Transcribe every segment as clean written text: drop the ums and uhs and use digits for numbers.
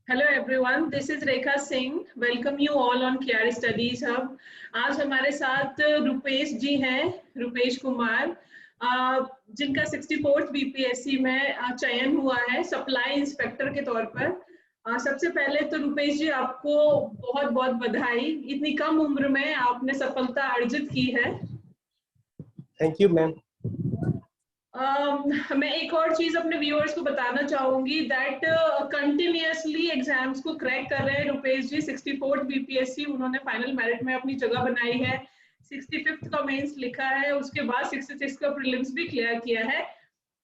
Hello everyone, this is Rekha Singh. Welcome you all on KR studies hub. आज हमारे साथ रुपेश जी हैं, रुपेश कुमार, जिनका 64th बीपीएससी में चयन हुआ है सप्लाई इंस्पेक्टर के तौर पर। सबसे पहले तो रुपेश जी, आपको बहुत बहुत बधाई। इतनी कम उम्र में आपने सफलता अर्जित की है। Thank you ma'am. मैं एक और चीज अपने व्यूअर्स को बताना चाहूंगी दैट कंटिन्यूअसली एग्जाम्स को क्रैक कर रहे हैं रुपेश जी। 64th बीपीएससी उन्होंने फाइनल मेरिट में अपनी जगह बनाई है। 65th का मेंस लिखा है, उसके बाद 66 का प्रीलिम्स भी क्लियर किया है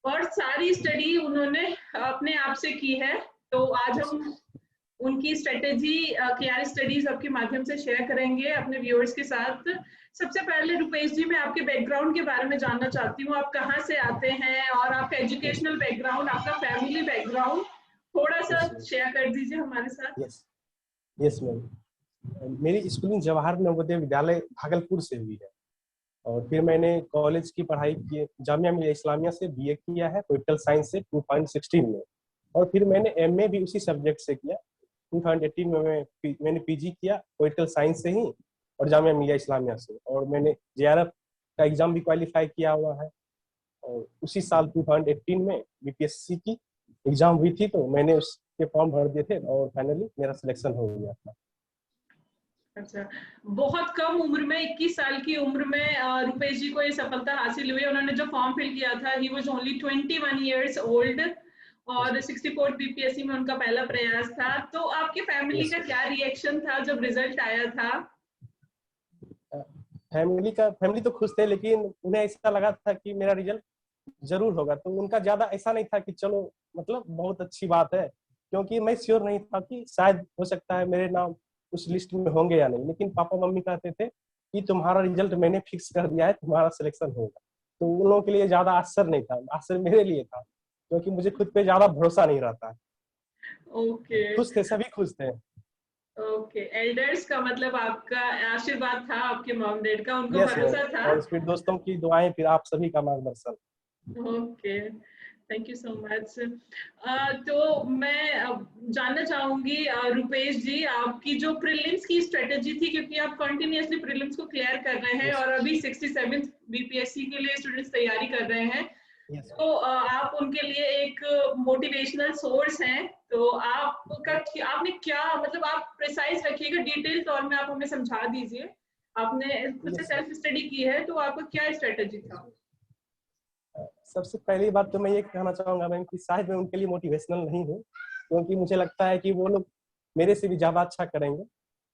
और सारी स्टडी उन्होंने अपने आप से की है। तो आज हम उनकी स्ट्रेटेजी केआर स्टडीज हब के माध्यम से शेयर करेंगे अपने व्यूअर्स के साथ। सबसे पहले रुपेश जी, मैं आपके बैकग्राउंड के बारे में जानना चाहती हूँ। आप कहाँ से आते हैं और आपका एजुकेशनल बैकग्राउंड, आपका फैमिली बैकग्राउंड थोड़ा सा शेयर कर दीजिए हमारे साथ। Yes ma'am. मेरी स्कूलिंग जवाहर नवोदय विद्यालय भागलपुर से हुई है और फिर मैंने कॉलेज की पढ़ाई की जामिया मिलिया इस्लामिया से बीए किया है पॉलिटिकल साइंस से 2016 में। और फिर मैंने एमए भी उसी सब्जेक्ट से किया। 2018 में मैंने पीजी किया पॉलिटिकल साइंस से ही और जामिया मिलिया इस्लामिया से। और मैंने जेआरएफ का एग्जाम भी क्वालिफाई किया हुआ है। और उसी साल 2018 में बीपीएससी की एग्जाम हुई थी तो मैंने उसके फॉर्म भर दिए थे और फाइनली मेरा सिलेक्शन हो गया था। अच्छा, बहुत कम उम्र में 21 साल की उम्र में रुपेश जी को ये सफलता हासिल हुई। उन्होंने जो फॉर्म फिल किया था, he was only 21 years old और 64th बीपीएससी में उनका पहला प्रयास था। तो आपकी फैमिली का क्या रिएक्शन था जब रिजल्ट आया था? फैमिली तो खुश थे, लेकिन उन्हें ऐसा लगा था कि मेरा रिजल्ट जरूर होगा। तो उनका ज्यादा ऐसा नहीं था कि चलो मतलब बहुत अच्छी बात है, क्योंकि मैं श्योर नहीं था कि शायद हो सकता है मेरे नाम उस लिस्ट में होंगे या नहीं। लेकिन पापा मम्मी कहते थे कि तुम्हारा रिजल्ट मैंने फिक्स कर दिया है, तुम्हारा सिलेक्शन होगा। तो उन लोगों के लिए ज्यादा आश्चर्य नहीं था, आश्चर्य मेरे लिए था, क्योंकि मुझे खुद पे ज्यादा भरोसा नहीं रहता। ओके, खुश थे, सभी खुश थे। ओके। एल्डर्स का मतलब आपका आशीर्वाद था, आपके मॉम डैड का, उनको यस मैम। भरोसा था। और फिर दोस्तों की दुआएं, फिर आप सभी का मार्गदर्शन। Okay, thank you so much. तो मैं जानना चाहूंगी रुपेश जी, आपकी जो प्रीलिम्स की स्ट्रेटेजी थी, क्योंकि आप कंटिन्यूअसली प्रीलिम्स को क्लियर कर रहे हैं और अभी 67th बीपीएससी के लिए स्टूडेंट्स तैयारी कर रहे हैं, तो आप उनके लिए एक मोटिवेशनल सोर्स हैं। तो आपने क्या मतलब, आप प्रिसाइज रखिएगा, डिटेल तौर में आप हमें समझा दीजिए। आपने खुद से सेल्फ स्टडी की है, तो आपका क्या स्ट्रेटेजी था? सबसे पहली बात तो मैं ये कहना चाहूंगा मैम कि शायद मैं उनके लिए मोटिवेशनल नहीं हूँ, क्योंकि मुझे लगता है कि वो लोग मेरे से भी ज्यादा अच्छा करेंगे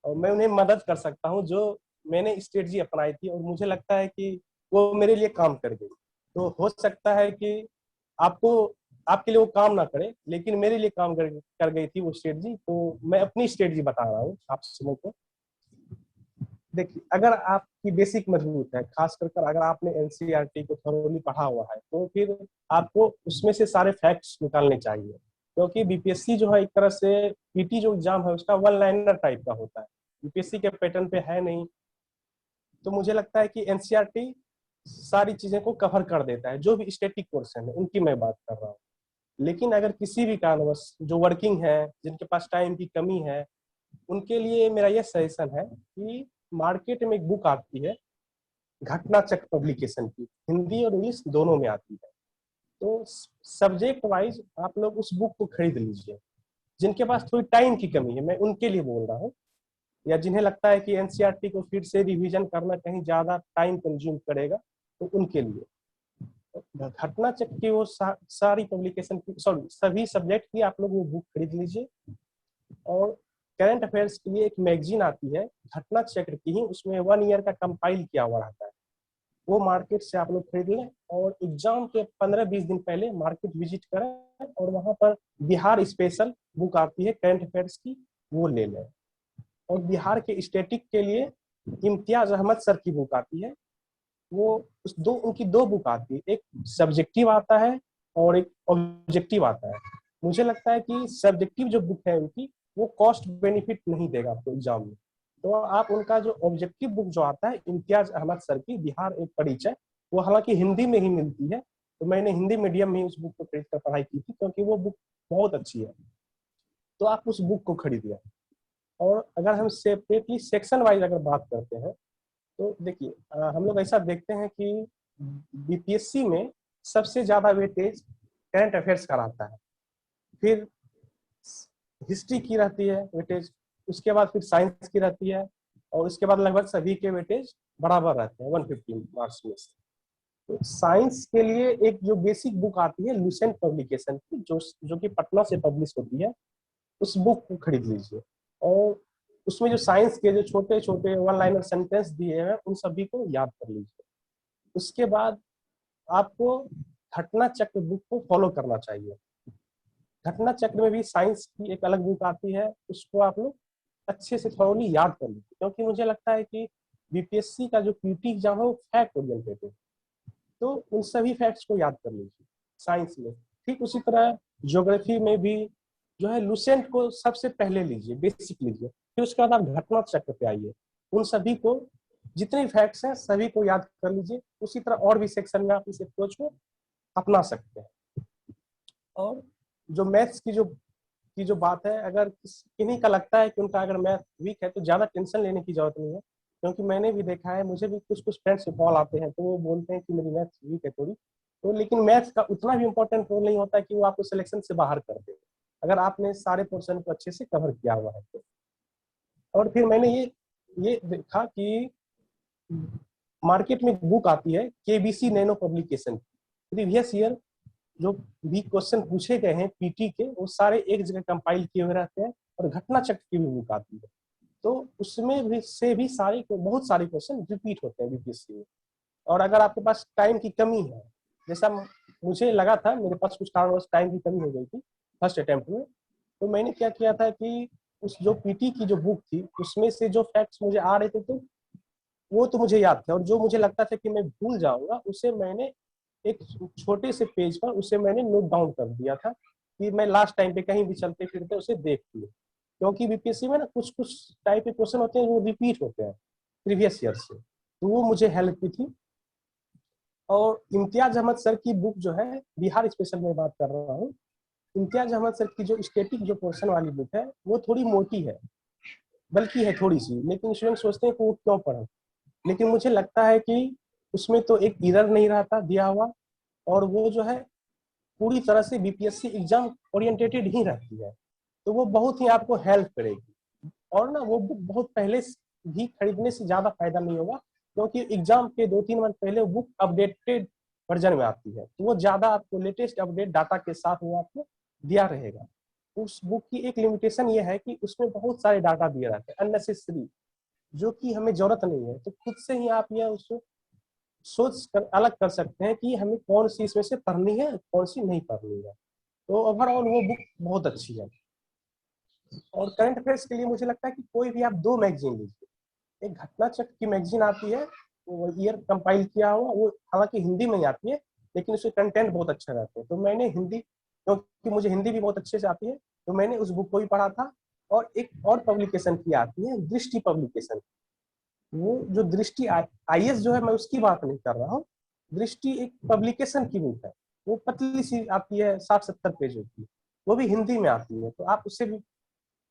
और मैं उन्हें मदद कर सकता हूँ। जो मैंने स्ट्रेटजी अपनाई थी और मुझे लगता है कि वो मेरे लिए काम कर गई। तो हो सकता है कि आपको आपके लिए वो काम ना करे, लेकिन मेरे लिए काम कर गई थी वो स्ट्रेटजी। तो मैं अपनी स्ट्रेटजी बता रहा हूँ आप सुनो तो। देखिए, अगर आपकी बेसिक मजबूत है, खास कर अगर आपने एनसीईआरटी को थोरोली पढ़ा हुआ है, तो फिर आपको उसमें से सारे फैक्ट्स निकालने चाहिए। क्योंकि बीपीएससी जो है एक तरह से पीटी जो एग्जाम है उसका वन लाइनर टाइप का होता है, यूपीएससी के पैटर्न पे है नहीं। तो मुझे लगता है कि एनसीईआरटी सारी चीजें को कवर कर देता है, जो भी स्टैटिक पोर्शन है उनकी मैं बात कर रहा हूँ। लेकिन अगर किसी भी कारणवश जो वर्किंग है, जिनके पास टाइम की कमी है, उनके लिए मेरा यह सजेशन है कि मार्केट में एक बुक आती है घटना चक्र पब्लिकेशन की, हिंदी और इंग्लिश दोनों में आती है। तो सब्जेक्ट वाइज आप लोग उस बुक को खरीद लीजिए। जिनके पास थोड़ी टाइम की कमी है, मैं उनके लिए बोल रहा हूँ, या जिन्हें लगता है कि एनसीईआरटी को फिर से रिवीजन करना कहीं ज्यादा टाइम कंज्यूम करेगा, तो उनके लिए घटना चक्र की वो सारी पब्लिकेशन की, सॉरी सभी सब्जेक्ट की आप लोग वो बुक खरीद लीजिए। और करंट अफेयर्स के लिए एक मैगजीन आती है घटना चक्र की ही, उसमें 1 ईयर का कंपाइल किया हुआ रहता है, वो मार्केट से आप लोग खरीद लें। और एग्जाम के 15-20 दिन पहले मार्केट विजिट करें और वहां पर बिहार स्पेशल बुक आती है करंट अफेयर्स की, वो ले लें। और बिहार के स्टैटिक के लिए इम्तियाज अहमद सर की बुक आती है, वो उनकी दो बुक आती है, एक सब्जेक्टिव आता है और एक ऑब्जेक्टिव आता है। मुझे लगता है कि सब्जेक्टिव जो बुक है उनकी, वो कॉस्ट बेनिफिट नहीं देगा आपको एग्जाम में। तो आप उनका जो ऑब्जेक्टिव बुक जो आता है इम्तियाज अहमद सर की बिहार एक परिचय, वो हालांकि हिंदी में ही मिलती है, तो मैंने हिंदी मीडियम में उस बुक को खरीद कर पढ़ाई की थी, क्योंकि वो बुक बहुत अच्छी है। तो आप उस बुक को खरीदिए। और अगर हम सेपरेटली सेक्शन वाइज अगर बात करते हैं तो देखिए, हम लोग ऐसा देखते हैं कि बीपीएससी में सबसे ज्यादा वेटेज करंट अफेयर्स का रहता है, फिर हिस्ट्री की रहती है वेटेज, उसके बाद फिर साइंस की रहती है, और उसके बाद लगभग सभी के वेटेज बराबर रहते हैं 150 मार्क्स में से। तो साइंस के लिए एक जो बेसिक बुक आती है लुसेंट पब्लिकेशन की, जो कि पटना से पब्लिश होती है, उस बुक को खरीद लीजिए। और उसमें जो साइंस के जो छोटे छोटे वन लाइनर सेंटेंस दिए हैं उन सभी को याद कर लीजिए। उसके बाद आपको घटना चक्र बुक को फॉलो करना चाहिए। घटना चक्र में भी साइंस की एक अलग बुक आती है, उसको आप लोग अच्छे से थोड़ी याद कर लीजिए, क्योंकि मुझे लगता है कि बीपीएससी का जो पीटी एग्जाम है वो फैक्ट ओरिएंटेड है, तो उन सभी फैक्ट्स को याद कर लीजिए साइंस में। ठीक उसी तरह ज्योग्राफी में भी जो है लुसेंट को सबसे पहले लीजिए, बेसिक लीजिए, फिर उसके बाद आप घटना चक्र पे आइए। उन सभी को, जितने फैक्ट्स हैं सभी को याद कर लीजिए। उसी तरह और भी सेक्शन में आप इस अप्रोच को अपना सकते हैं। और जो मैथ्स की जो बात है, अगर किन्हीं का लगता है कि उनका अगर मैथ वीक है तो ज्यादा टेंशन लेने की जरूरत नहीं है, क्योंकि मैंने भी देखा है, मुझे भी कुछ कुछ फ्रेंड्स से कॉल आते हैं तो वो बोलते हैं कि मेरी मैथ्स वीक है थोड़ी, तो लेकिन मैथ्स का उतना भी इम्पोर्टेंट रोल नहीं होता है कि वो आपको सिलेक्शन से बाहर कर दे, अगर आपने सारे पोर्शन को अच्छे से कवर किया हुआ है तो। और फिर मैंने ये देखा कि मार्केट में बुक आती है KBC nano publication, previous year जो भी क्वेश्चन पूछे गए हैं पीटी के, वो सारे एक जगह कंपाइल किए हुए रहते हैं। और घटना चक्र की भी बुक आती है, तो उसमें भी सारे बहुत सारे क्वेश्चन रिपीट होते हैं बीपीएससी में। और अगर आपके पास टाइम की कमी है, जैसा मुझे लगा था, मेरे पास कुछ कारणवश टाइम की कमी हो गई थी फर्स्ट अटेम्प्ट में, तो मैंने क्या किया था कि उस जो पीटी की जो बुक थी उसमें से जो फैक्ट्स मुझे आ रहे थे तो वो तो मुझे याद थे, और जो मुझे लगता था कि मैं भूल जाऊंगा उसे मैंने एक छोटे से पेज पर उसे मैंने नोट डाउन कर दिया था कि मैं लास्ट टाइम पे कहीं भी चलते फिरते उसे देख लूँ, क्योंकि बीपीएससी में ना कुछ कुछ टाइप के क्वेश्चन होते हैं जो रिपीट होते हैं प्रीवियस ईयर से, तो वो मुझे हेल्प की थी। और इम्तियाज अहमद सर की बुक जो है, बिहार स्पेशल में बात कर रहा हूँ, इम्तियाज अहमद सर की जो स्टेटिक जो पोर्शन वाली बुक है वो थोड़ी मोटी है, बल्कि है थोड़ी सी, लेकिन स्टूडेंट सोचते हैं कि वो क्यों पढ़े, लेकिन मुझे लगता है कि उसमें तो एक इरर नहीं रहता दिया हुआ, और वो जो है पूरी तरह से बीपीएससी एग्जाम ओरिएंटेटेड ही रहती है, तो वो बहुत ही आपको हेल्प करेगी। और ना वो बुक बहुत पहले भी खरीदने से ज्यादा फायदा नहीं होगा, क्योंकि एग्जाम के 2-3 मंथ पहले बुक अपडेटेड वर्जन में आती है, तो वो ज्यादा आपको लेटेस्ट अपडेट डाटा के साथ वो आपको दिया रहेगा। उस बुक की एक लिमिटेशन ये है कि उसमें बहुत सारे डाटा दिए रहते हैं अननेसेसरी, जो कि हमें जरूरत नहीं है, तो खुद से ही आप यह उसको सोच कर अलग कर सकते हैं कि हमें कौन सी इसमें से पढ़नी है कौन सी नहीं पढ़नी है। तो ओवरऑल वो बुक बहुत अच्छी है। और करंट अफेयर्स के लिए मुझे लगता है कि कोई भी आप 2 मैगजीन लीजिए। एक घटना चक्र की मैगजीन आती है, वो ईयर कंपाइल किया हुआ, वो हालांकि हिंदी में ही आती है, लेकिन उसके कंटेंट बहुत अच्छे रहते हैं, तो मैंने हिंदी, क्योंकि मुझे हिंदी भी बहुत अच्छे से आती है, तो मैंने उस बुक को भी पढ़ा था। और एक और पब्लिकेशन की आती है दृष्टि पब्लिकेशन, वो जो दृष्टि आईएएस जो है, मैं उसकी बात नहीं कर रहा हूँ, दृष्टि एक पब्लिकेशन की बुक है, वो पतली सी आती है, 60-70 पेजों की, वो भी हिंदी में आती है, तो आप उससे भी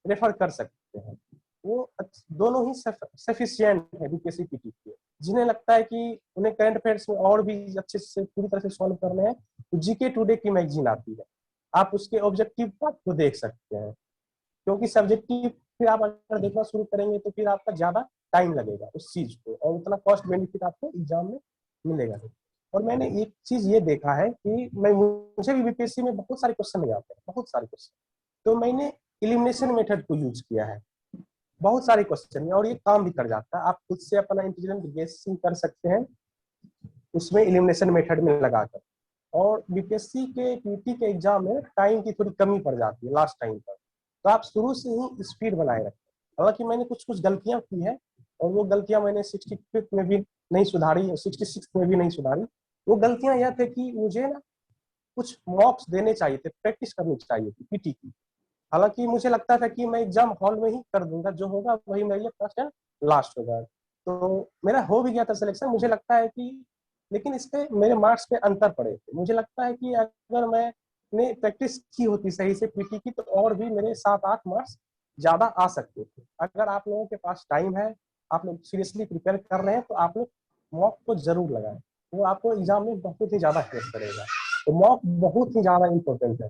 रेफर कर सकते हैं। वो दोनों ही सफिशियंट है बीपीएससी पीटी के। जिन्हें लगता है कि उन्हें करंट अफेयर्स में और भी अच्छे से पूरी तरह से सॉल्व करने हैं, तो जीके टुडे की मैगजीन आती है, आप उसके ऑब्जेक्टिव पार्ट को देख सकते हैं, क्योंकि सब्जेक्टिव फिर आप अगर देखना शुरू करेंगे तो फिर आपका ज्यादा टाइम लगेगा उस चीज को, और उतना कॉस्ट बेनिफिट आपको एग्जाम में मिलेगा नहीं। और मैंने एक चीज ये देखा है कि मुझे भी बीपीएससी में बहुत सारे क्वेश्चन नहीं आते हैं, बहुत सारे क्वेश्चन, तो मैंने इलिमिनेशन मेथड को यूज किया है बहुत सारे क्वेश्चन में, और ये काम भी कर जाता है। आप खुद से अपना इंटेलिजेंट गेसिंग कर सकते हैं उसमें इलिमिनेशन मेथड में लगाकर। और बीपीएससी के पीटी के एग्जाम में टाइम की थोड़ी कमी पड़ जाती है लास्ट टाइम पर, तो आप शुरू से ही स्पीड बनाए रखें। हालांकि मैंने कुछ कुछ गलतियां की है, और वो गलतियां मैंने 65 में भी नहीं सुधारी, 66 में भी नहीं सुधारी। वो गलतियां यह थे कि मुझे ना कुछ मॉक्स देने चाहिए थे, प्रैक्टिस करनी चाहिए थी पीटी की। हालांकि मुझे लगता था कि मैं एग्जाम हॉल में ही कर दूंगा, जो होगा वही मेरे लिए फर्स्ट एंड लास्ट होगा, तो मेरा हो भी गया था सिलेक्शन। मुझे लगता है कि लेकिन इस पे मेरे मार्क्स पे अंतर पड़े थे। मुझे लगता है कि अगर मैं ने प्रैक्टिस की होती सही से पीटी की तो और भी मेरे 7-8 मार्क्स ज्यादा आ सकते थे। अगर आप लोगों के पास टाइम है, आप लोग सीरियसली प्रिपेयर कर रहे हैं, तो आप लोग मॉक को जरूर लगाएं, वो आपको एग्जाम में बहुत ही ज्यादा हेल्प करेगा। तो मॉक बहुत ही ज्यादा इम्पोर्टेंट है।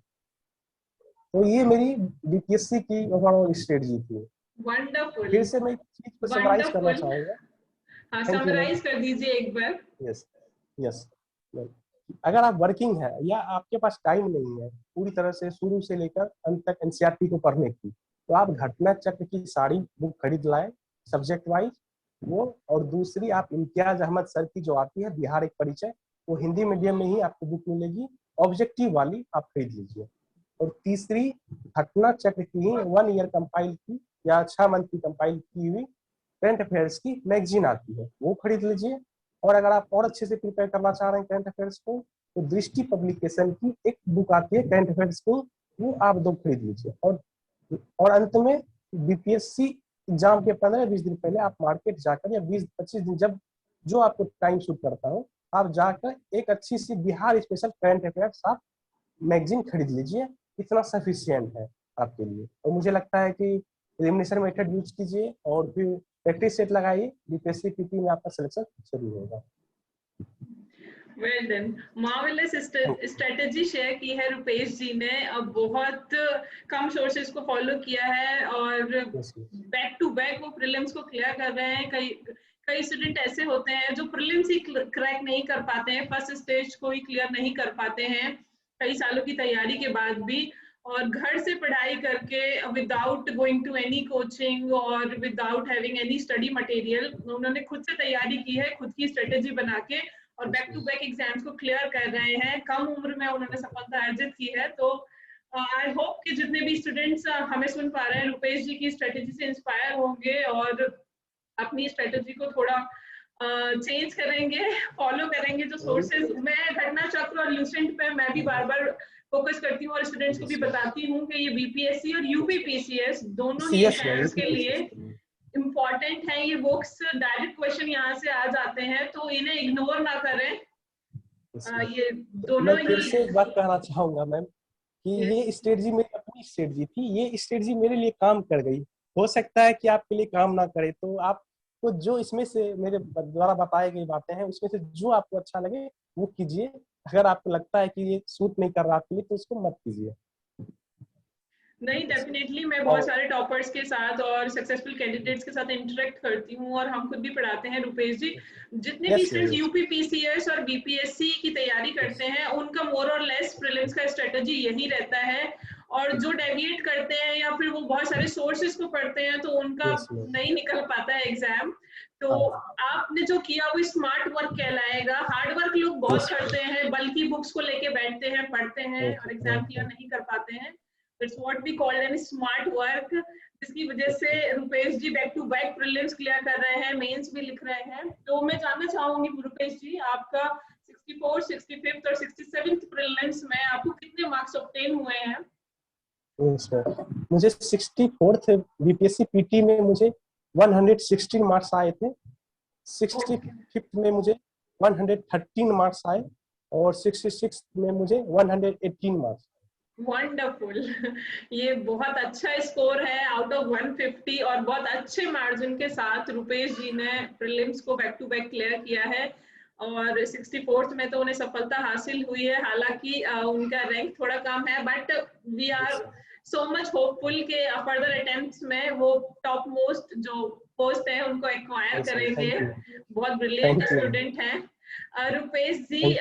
तो ये मेरी बीपीएससी की ओवरऑल स्ट्रेटजी थी। वंडरफुल, फिर से मैं एक चीज को समराइज करना वंडरफुल। चाहूंगा। हाँ, थैंक यू मैम। समराइज कर दीजिए एक बार। Yes, yes. अगर आप वर्किंग है या आपके पास टाइम नहीं है पूरी तरह से शुरू से लेकर अंत तक एनसीईआरटी को पढ़ने की, तो आप घटना चक्र की सारी बुक खरीद लाएं सब्जेक्ट वाइज वो। और दूसरी, आप इम्तियाज अहमद सर की जो आती है बिहार एक परिचय, वो हिंदी मीडियम में ही आपको बुक मिलेगी, ऑब्जेक्टिव वाली आप खरीद लीजिए। और तीसरी, घटना चक्र की ही 1 ईयर कंपाइल की या 6 मंथ की कंपाइल की हुई करंट अफेयर्स की मैगजीन आती है, वो खरीद लीजिए। और अगर आप और अच्छे से प्रिपेयर करना चाह रहे हैं करंट अफेयर्स को, तो दृष्टि पब्लिकेशन की एक बुक आती है करंट अफेयर्स की, वो आप 2 खरीद लीजिए। और अंत में बीपीएससी एग्जाम के 15-20 दिन पहले आप मार्केट जाकर, या 20-25 दिन, जब जो आपको टाइम सूट करता हो, आप जाकर एक अच्छी सी बिहार स्पेशल करंट अफेयर्स आप मैगजीन खरीद लीजिए। इतना सफिशियंट है आपके लिए। और मुझे लगता है कि एलिमिनेशन मेथड यूज कीजिए और फिर प्रैक्टिस सेट लगाइए, बीपीएससी पीटी में आपका सिलेक्शन जरूर होगा। Well done, marvellous strategy share की है रुपेश जी ने। अब बहुत कम सोर्सेज को फॉलो किया है और बैक टू बैक वो प्रीलिम्स को क्लियर कर रहे हैं। कई स्टूडेंट ऐसे होते हैं जो प्रीलिम्स ही क्रैक नहीं कर पाते हैं, फर्स्ट स्टेज को ही क्लियर नहीं कर पाते हैं कई सालों की तैयारी के बाद भी, और घर से पढ़ाई करके without going to any coaching और without having any study material उन्होंने खुद से तैयारी की है, खुद की स्ट्रेटेजी बना के, और बैक टू बैक एग्जाम्स को क्लियर कर रहे हैं। कम उम्र में उन्होंने सफलता अर्जित की है। तो आई होप कि जितने भी स्टूडेंट्स हमें सुन पा रहे हैं रुपेश जी की स्ट्रेटेजी से इंस्पायर होंगे और अपनी स्ट्रेटेजी को थोड़ा चेंज करेंगे, फॉलो करेंगे। जो सोर्सेज, मैं घटना चक्र और ल्यूसेंट पे मैं भी बार बार फोकस करती हूँ और स्टूडेंट्स को भी बताती हूँ कि ये बीपीएससी और यूपीपीसीएस दोनों ही एग्जाम्स के लिए इम्पॉर्टेंट है। ये बुक्स डायरेक्ट क्वेश्चन यहाँ से आ जाते हैं, तो इन्हें इग्नोर ना करें। ये दोनों मैं फिर ही। से एक बात कहना चाहूंगा मैम कि ये स्ट्रेटजी मेरी अपनी स्ट्रेटजी थी, ये स्ट्रेटजी मेरे लिए काम कर गई। हो सकता है कि आपके लिए काम ना करे, तो आपको जो इसमें से मेरे द्वारा बताई गई बातें हैं उसमें से जो आपको अच्छा लगे वो कीजिए। अगर आपको लगता है कि ये सूट नहीं कर रहा आपके लिए, तो उसको मत कीजिए। नहीं, डेफिनेटली मैं बहुत सारे टॉपर्स के साथ और सक्सेसफुल कैंडिडेट्स के साथ इंटरेक्ट करती हूँ और हम खुद भी पढ़ाते हैं रुपेश जी। जितने भी स्टूडेंट्स यूपी पीसीएस और बीपीएससी की तैयारी करते हैं उनका मोर और लेस प्रीलिम्स का स्ट्रेटजी यही रहता है। और जो डेविएट करते हैं या फिर वो बहुत सारे सोर्सेज को पढ़ते हैं तो उनका नहीं निकल पाता है एग्जाम। तो आपने जो किया वो स्मार्ट वर्क कहलाएगा। हार्ड वर्क लोग बहुत करते हैं, बल्कि बुक्स को लेके बैठते हैं, पढ़ते हैं और एग्जाम क्लियर नहीं कर पाते हैं। That's what we call an smart work, जिसकी वजह से Rupesh ji back to back prelims clear कर रहे हैं, मेंस भी लिख रहे हैं। तो मैं जानना चाहूंगी रुपेश जी, आपका 64, 65 और 67 प्रीलिम्स में आपको कितने मार्क्स ऑब्टेन हुए हैं? मुझे 64th बीपीएससी पीटी में मुझे 116 मार्क्स आए थे। 65th में मुझे 113 मार्क्स आए और 66 में मुझे 118 मार्क्स। वंडरफुल, ये बहुत अच्छा स्कोर है आउट ऑफ 150 और बहुत अच्छे मार्जिन के साथ रुपेश जी ने प्रीलिम्स को बैक टू बैक क्लियर किया है। और 64th में तो उन्हें सफलता हासिल हुई है, हालांकि उनका रैंक थोड़ा कम है, but we are so much hopeful के फर्दर अटेम्प्ट्स में वो टॉप मोस्ट जो पोस्ट है उनको एक्वायर करेंगे। बहुत ब्रिलियंट स्टूडेंट हैं रुपेश जी।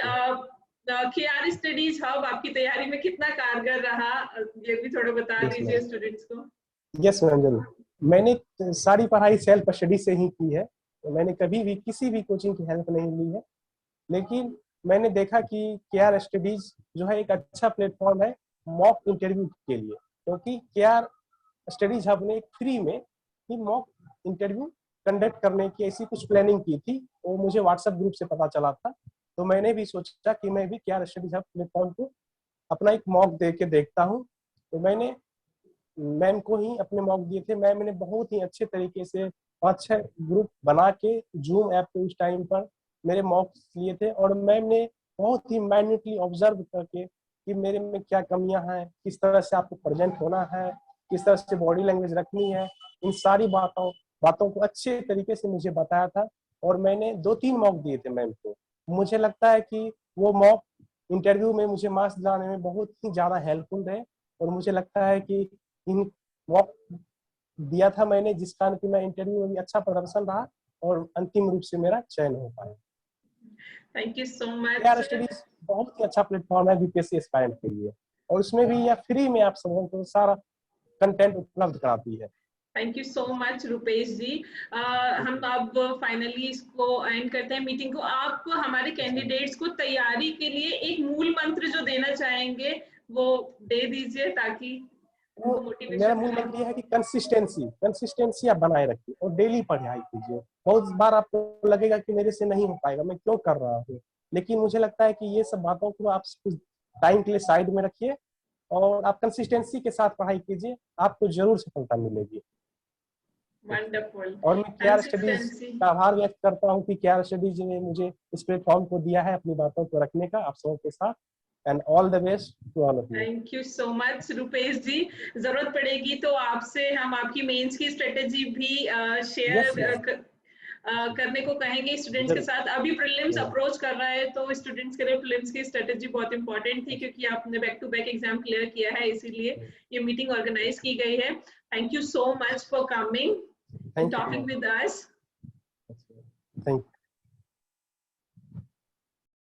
केआर स्टडीज हब आपकी तैयारी में कितना कारगर रहा, ये भी थोड़ा बता दीजिए स्टूडेंट्स को। यस मैम, जरूर। मैंने सारी पढ़ाई सेल्फ स्टडी से ही की है, तो मैंने कभी भी किसी भी कोचिंग की हेल्प नहीं ली है। लेकिन मैंने देखा कि केआर स्टडीज जो है एक अच्छा प्लेटफॉर्म है मॉक इंटरव्यू के लिए, क्योंकि केआर स्टडीज हब ने फ्री में ही मॉक इंटरव्यू कंडक्ट करने की ऐसी कुछ प्लानिंग की थी, वो मुझे व्हाट्सएप ग्रुप से पता चला था। तो मैंने भी सोचा कि मैं भी केआर स्टडीज हब प्लेटफॉर्म को अपना एक मॉक दे के देखता हूँ। तो मैंने मैम को ही अपने मॉक दिए थे। मैम ने बहुत ही अच्छे तरीके से 5-6 ग्रुप बना के जूम ऐप पे उस टाइम पर मेरे मॉक्स लिए थे, और मैम ने बहुत ही माइन्यूटली ऑब्जर्व करके कि मेरे में क्या कमियां हैं, किस तरह से आपको प्रेजेंट होना है, किस तरह से बॉडी लैंग्वेज रखनी है, इन सारी बातों को अच्छे तरीके से मुझे बताया था। और मैंने 2-3 मॉक दिए थे मैम को। मुझे लगता है कि वो मॉक इंटरव्यू में मुझे मार्क्स दिलाने में बहुत ही ज्यादा हेल्पफुल रहे। और मुझे लगता है कि इन मॉक दिया था मैंने, जिस कारण कि मैं इंटरव्यू में भी अच्छा प्रदर्शन रहा और अंतिम रूप से मेरा चयन हो पाया। Thank you so much. KR studies बहुत ही अच्छा प्लेटफॉर्म है बीपीएससी एस्पायरेंट के लिए, और उसमें भी यह फ्री में आप सबों को सारा कंटेंट उपलब्ध कराती है। Thank you so much Rupesh ji. हम अब फाइनली इसको एंड करते हैं मीटिंग को। आप हमारे कैंडिडेट्स को तैयारी के लिए एक मूल मंत्र जो देना चाहेंगे वो दे दीजिए, ताकि उनको मेरा मोटिवेशन मूल मिले। मंत्र यह है कि कंसिस्टेंसी आप बनाए रखिए और डेली पढ़ाई कीजिए। बहुत बार आपको लगेगा कि मेरे से नहीं हो पाएगा, मैं क्यों कर रहा हूँ, लेकिन मुझे लगता है कि ये सब बातों को आप कुछ टाइम के लिए साइड में रखिए और आप कंसिस्टेंसी के साथ पढ़ाई कीजिए, आपको जरूर सफलता मिलेगी। वंडरफुल। और मैं केआर स्टडीज कंसिस्टेंसी। का आभार व्यक्त करता हूँ कि केआर स्टडीज ने मुझे इस प्लेटफॉर्म को दिया है अपनी बातों को रखने का आप सबों के साथ। And all the best to all of you. Thank you so much Rupesh ji. जरूरत पड़ेगी तो आपसे हम आपकी मेंस की स्ट्रेटेजी भी शेयर करने को कहेंगे स्टूडेंट्स के साथ। अभी प्रीलिम्स अप्रोच कर रहा है तो स्टूडेंट्स के लिए प्रीलिम्स की स्ट्रेटेजी बहुत इंपॉर्टेंट थी, क्योंकि आपने back to back exam clear किया है, इसीलिए ये मीटिंग ऑर्गेनाइज की गई है। Thank you so much for coming and talking with us. Thank you.